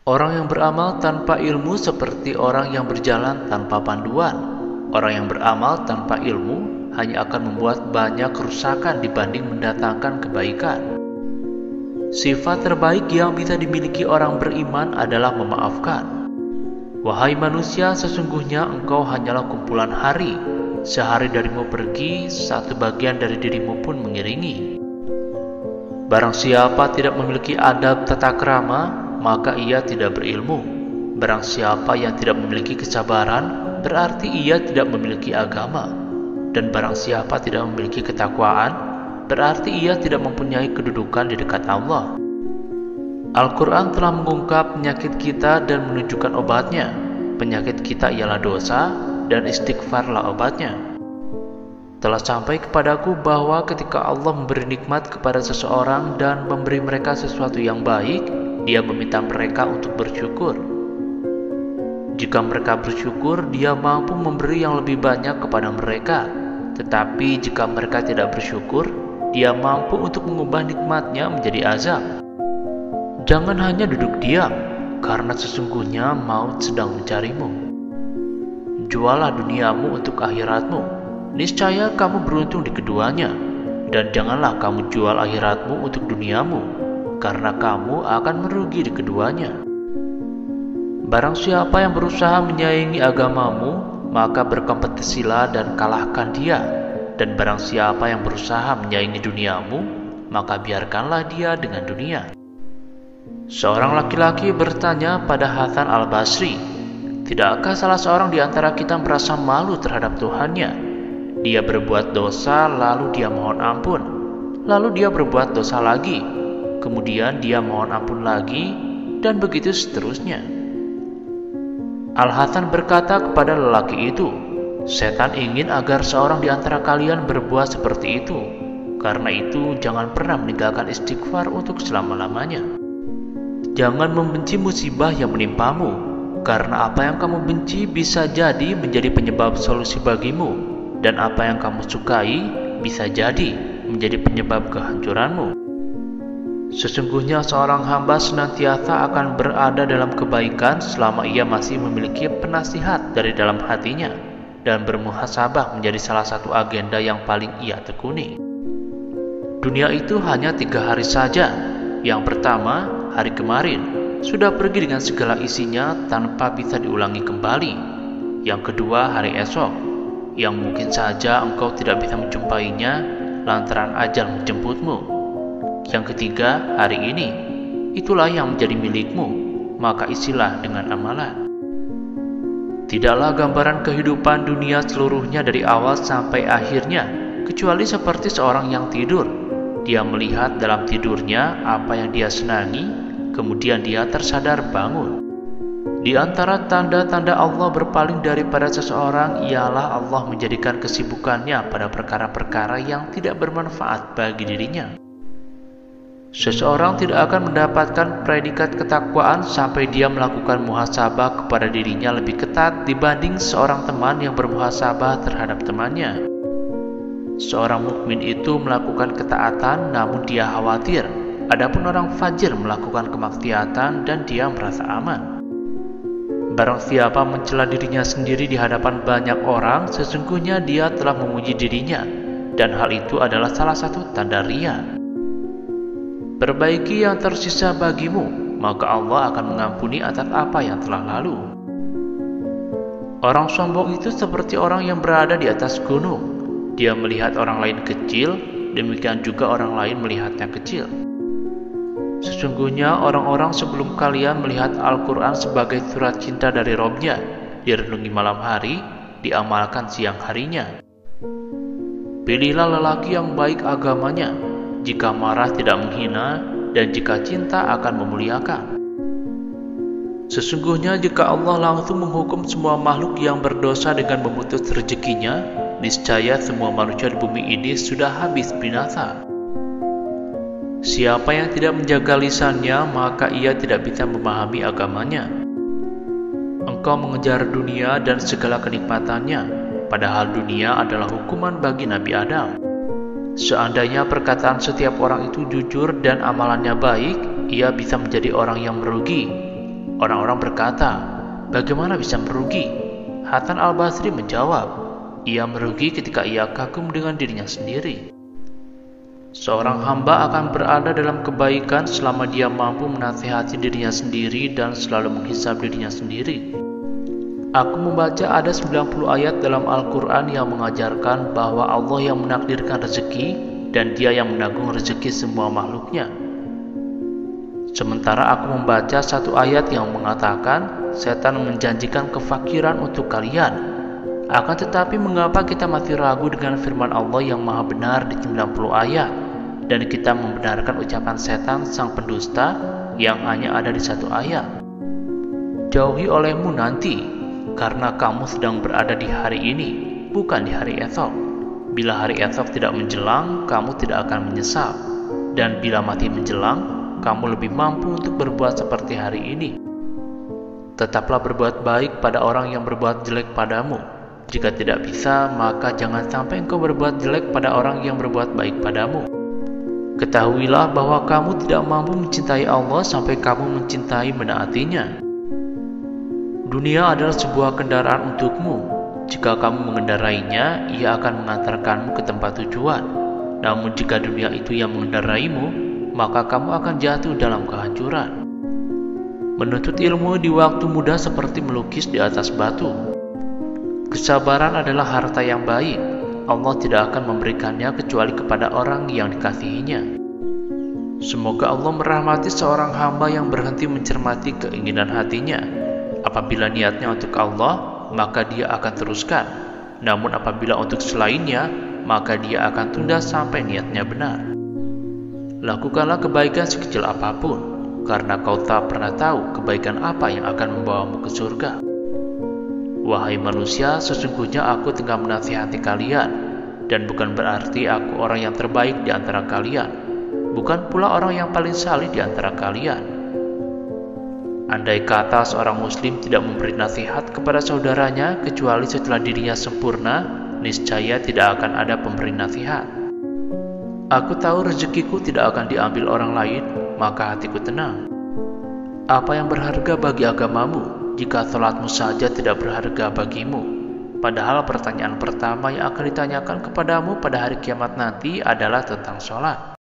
Orang yang beramal tanpa ilmu seperti orang yang berjalan tanpa panduan. Orang yang beramal tanpa ilmu hanya akan membuat banyak kerusakan dibanding mendatangkan kebaikan. Sifat terbaik yang bisa dimiliki orang beriman adalah memaafkan. Wahai manusia, sesungguhnya engkau hanyalah kumpulan hari. Sehari darimu pergi, satu bagian dari dirimu pun mengiringi. Barang siapa tidak memiliki adab tata krama, maka ia tidak berilmu. Barang siapa yang tidak memiliki kesabaran, berarti ia tidak memiliki agama. Dan barang siapa tidak memiliki ketakwaan, berarti ia tidak mempunyai kedudukan di dekat Allah. Al-Quran telah mengungkap penyakit kita dan menunjukkan obatnya. Penyakit kita ialah dosa, dan istighfarlah obatnya. Telah sampai kepadaku bahwa ketika Allah memberi nikmat kepada seseorang dan memberi mereka sesuatu yang baik, Dia meminta mereka untuk bersyukur. Jika mereka bersyukur, Dia mampu memberi yang lebih banyak kepada mereka. Tetapi jika mereka tidak bersyukur, Dia mampu untuk mengubah nikmatnya menjadi azab. Jangan hanya duduk diam, karena sesungguhnya maut sedang mencarimu. Jualah duniamu untuk akhiratmu. Niscaya kamu beruntung di keduanya, dan janganlah kamu jual akhiratmu untuk duniamu, karena kamu akan merugi di keduanya. Barang siapa yang berusaha menyaingi agamamu, maka berkompetisilah dan kalahkan dia. Dan barang siapa yang berusaha menyaingi duniamu, maka biarkanlah dia dengan dunia. Seorang laki-laki bertanya pada Hasan al-Basri, "Tidakkah salah seorang di antara kita merasa malu terhadap Tuhannya? Dia berbuat dosa, lalu dia mohon ampun. Lalu dia berbuat dosa lagi. Kemudian dia mohon ampun lagi, dan begitu seterusnya." Al-Hasan berkata kepada lelaki itu, "Setan ingin agar seorang di antara kalian berbuat seperti itu. Karena itu, jangan pernah meninggalkan istighfar untuk selama-lamanya. Jangan membenci musibah yang menimpamu, karena apa yang kamu benci bisa jadi menjadi penyebab solusi bagimu. Dan apa yang kamu sukai bisa jadi menjadi penyebab kehancuranmu. Sesungguhnya seorang hamba senantiasa akan berada dalam kebaikan selama ia masih memiliki penasihat dari dalam hatinya, dan bermuhasabah menjadi salah satu agenda yang paling ia tekuni. Dunia itu hanya 3 hari saja. Yang pertama, hari kemarin, sudah pergi dengan segala isinya tanpa bisa diulangi kembali. Yang kedua, hari esok, yang mungkin saja engkau tidak bisa menjumpainya lantaran ajal menjemputmu. Yang ketiga, hari ini, itulah yang menjadi milikmu, maka isilah dengan amalan. Tidaklah gambaran kehidupan dunia seluruhnya dari awal sampai akhirnya, kecuali seperti seorang yang tidur. Dia melihat dalam tidurnya apa yang dia senangi, kemudian dia tersadar bangun. Di antara tanda-tanda Allah berpaling daripada seseorang ialah Allah menjadikan kesibukannya pada perkara-perkara yang tidak bermanfaat bagi dirinya. Seseorang tidak akan mendapatkan predikat ketakwaan sampai dia melakukan muhasabah kepada dirinya lebih ketat dibanding seorang teman yang bermuhasabah terhadap temannya. Seorang mukmin itu melakukan ketaatan namun dia khawatir, adapun orang fajir melakukan kemaksiatan dan dia merasa aman. Barang siapa mencela dirinya sendiri di hadapan banyak orang, sesungguhnya dia telah memuji dirinya, dan hal itu adalah salah satu tanda riya. Perbaiki yang tersisa bagimu, maka Allah akan mengampuni atas apa yang telah lalu. Orang sombong itu seperti orang yang berada di atas gunung. Dia melihat orang lain kecil, demikian juga orang lain melihatnya kecil. Sesungguhnya orang-orang sebelum kalian melihat Al-Quran sebagai surat cinta dari Robnya, direnungi malam hari, diamalkan siang harinya. Pilihlah lelaki yang baik agamanya, jika marah tidak menghina, dan jika cinta akan memuliakan. Sesungguhnya jika Allah langsung menghukum semua makhluk yang berdosa dengan memutus rezekinya, niscaya semua manusia di bumi ini sudah habis binasa. Siapa yang tidak menjaga lisannya, maka ia tidak bisa memahami agamanya. Engkau mengejar dunia dan segala kenikmatannya, padahal dunia adalah hukuman bagi Nabi Adam. Seandainya perkataan setiap orang itu jujur dan amalannya baik, ia bisa menjadi orang yang merugi. Orang-orang berkata, "Bagaimana bisa merugi?" Hasan al-Basri menjawab, "Ia merugi ketika ia kagum dengan dirinya sendiri." Seorang hamba akan berada dalam kebaikan selama dia mampu menasihati dirinya sendiri dan selalu menghisab dirinya sendiri. Aku membaca ada 90 ayat dalam Al-Quran yang mengajarkan bahwa Allah yang menakdirkan rezeki dan Dia yang menanggung rezeki semua makhluknya. Sementara aku membaca satu ayat yang mengatakan setan menjanjikan kefakiran untuk kalian. Akan tetapi mengapa kita masih ragu dengan firman Allah yang maha benar di 90 ayat dan kita membenarkan ucapan setan sang pendusta yang hanya ada di satu ayat? Jauhi olehmu nanti, karena kamu sedang berada di hari ini, bukan di hari esok. Bila hari esok tidak menjelang, kamu tidak akan menyesal. Dan bila mati menjelang, kamu lebih mampu untuk berbuat seperti hari ini. Tetaplah berbuat baik pada orang yang berbuat jelek padamu. Jika tidak bisa, maka jangan sampai engkau berbuat jelek pada orang yang berbuat baik padamu. Ketahuilah bahwa kamu tidak mampu mencintai Allah sampai kamu mencintai menaatinya. Dunia adalah sebuah kendaraan untukmu. Jika kamu mengendarainya, ia akan mengantarkanmu ke tempat tujuan. Namun jika dunia itu yang mengendaraimu, maka kamu akan jatuh dalam kehancuran. Menuntut ilmu di waktu muda seperti melukis di atas batu. Kesabaran adalah harta yang baik. Allah tidak akan memberikannya kecuali kepada orang yang dikasihinya. Semoga Allah merahmati seorang hamba yang berhenti mencermati keinginan hatinya. Apabila niatnya untuk Allah, maka dia akan teruskan. Namun apabila untuk selainnya, maka dia akan tunda sampai niatnya benar. Lakukanlah kebaikan sekecil apapun, karena kau tak pernah tahu kebaikan apa yang akan membawamu ke surga. Wahai manusia, sesungguhnya aku tengah menasihati kalian, dan bukan berarti aku orang yang terbaik di antara kalian, bukan pula orang yang paling saleh di antara kalian. Andai kata seorang muslim tidak memberi nasihat kepada saudaranya kecuali setelah dirinya sempurna, niscaya tidak akan ada pemberi nasihat. Aku tahu rezekiku tidak akan diambil orang lain, maka hatiku tenang. Apa yang berharga bagi agamamu, jika salatmu saja tidak berharga bagimu? Padahal pertanyaan pertama yang akan ditanyakan kepadamu pada hari kiamat nanti adalah tentang salat.